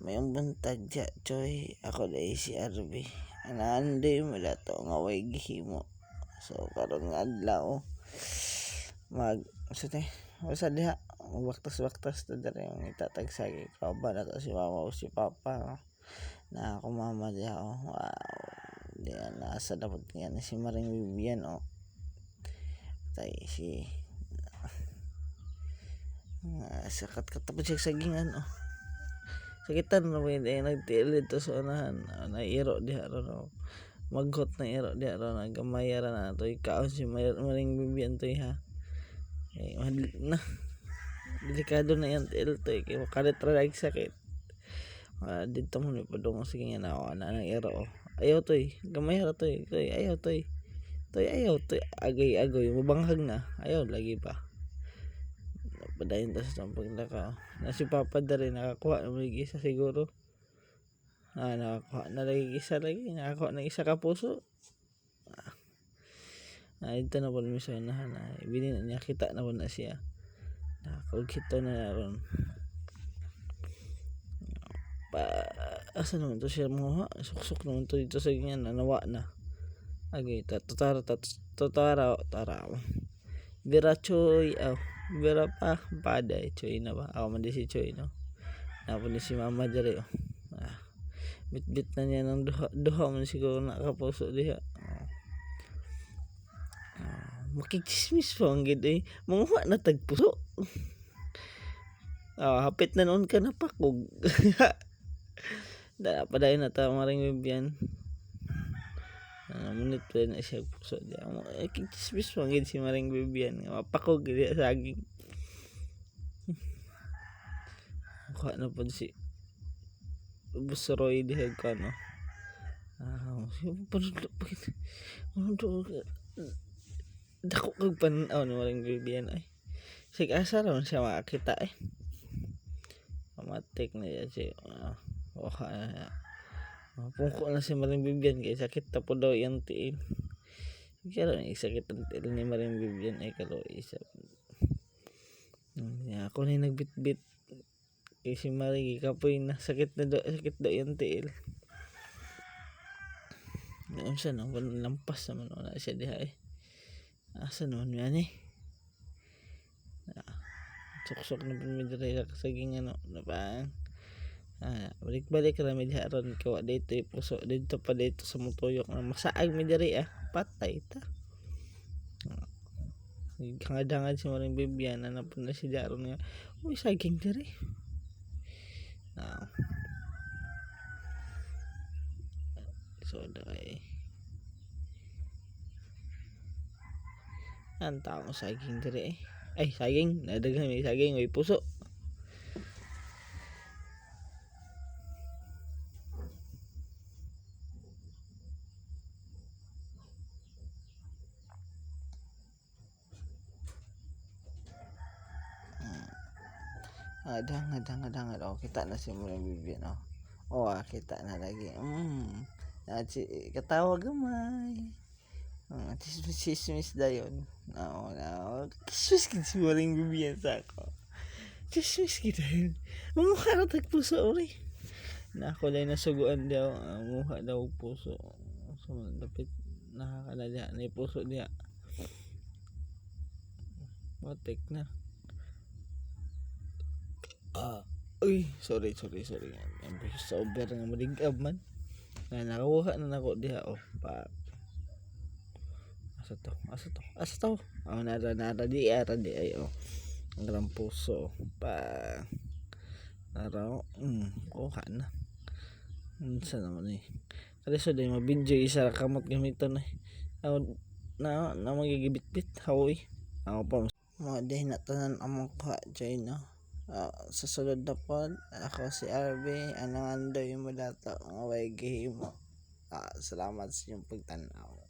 Mayong buntag dya, Choy. Ako dahil si RB. Anaanday mo dato nga way gihimo. So, karon nga adlaw. Basta diha. Magbaktas-baktas na dali yung itatagsagi. Kauban na to si mama o si papa. Na ako mama diha, oh. Wow. Diyan, nasa dapat nga na si Maring Vivian, oh. Tay, si... sakat katapos siya sagingan, oh. Sakitan na mo yun, nagtiilid to sa unahan. Nairo diha ron, oh. Maghot na iro diha ron. Gamayara na to. Ikaon si Maring Vivian to, ha. Na. Delikado na yan tiil to, kaya makalit ra sakit. Dito mo ni padung sige nga na, oh. Na iro, oh. Ayaw to, gamayara to, ayaw to, ayaw to, agay-agoy, mabanghag na. Ayaw lagi pa. Padayon tas ng paglaka, oh. Na si papa da rin nakakuha na may isa siguro. Nakakuha na lagi isa lagi. Nakakuha na isa ka puso. Ito na po namin sa unahan. Ibinin niya, kita na po na siya. Nakakagkito na ron. Asa naman to siya mga suksok naman to dito sa ganyan. Nawa na. Agay, tatara. Vera Choy, oh. Vera pa, paday. Choy na ba? Ako man di si Choy, no? Napon ni si mama dyan, oh. Bit-bit na niya ng duha man siguro nakapuso diha. Makikismis pa ang gid, eh. Manguha na tagpuso. Hapit na noon ka na pakog. Padayon na ta Maring Vivian. Munit pa na siya puso diya. Makikismis pa ang gid si Maring Vivian. Mapakog diya saging. Mukha na po si Busroy diha ka, no? Dako kag panaw ni Maring Vivian, ay. Sig asa raw siya makakita, eh. Pamatik na siya. Pungko na si Maring Vivian kaya sakit na po daw yung tiil. Kaya rin sakit ang tiil ni Maring Vivian ay kalo isa. Ako na yung nagbitbit kay si Maring kapoy na sakit daw yung tiil. Noon siya no, lampas naman na siya diha, eh. Asa naman yan, eh. Suksok na pumidiri sa gingan, no. Balik-balik na medya ron kawa dito puso dito pa dito sa mutuyok na masaag medya patay ta. Hangad-hangad si Maring Vivian na napun na si Jaron nga uy saging diri. So dai ang taong saging diri, eh. Ay saging nadaghan may saging may puso. Hadang. Oh, kita na si Maring Vivian, oh. Kita na lagi. Katawa gamay. Chismis dayon. Chismis kid si Maring Vivian sa ako. Chismis kid dayon. Mumukha na tagpuso, ori. Na ako lang nasuguan daw. Mukha daw puso. So, dapat nakakalala na yung puso niya. Matik na. Uy, sorry. Sober nga maligab man. Nakakuha na nako diha, oh. Asa to? Nara di ay, oh. Ang grand puso. Nara, kuha na. Saan naman, eh. Kasi so, day mabidyo isa kamot gamiton, eh. Na magigibit-bit, hawi. Ako pa. Mga day na tanan among kuha, Joy, no? Sa sulod na po, ako si RB, anong andoy mo dato, ang way gihimo. Salamat sa inyong pagtanaw.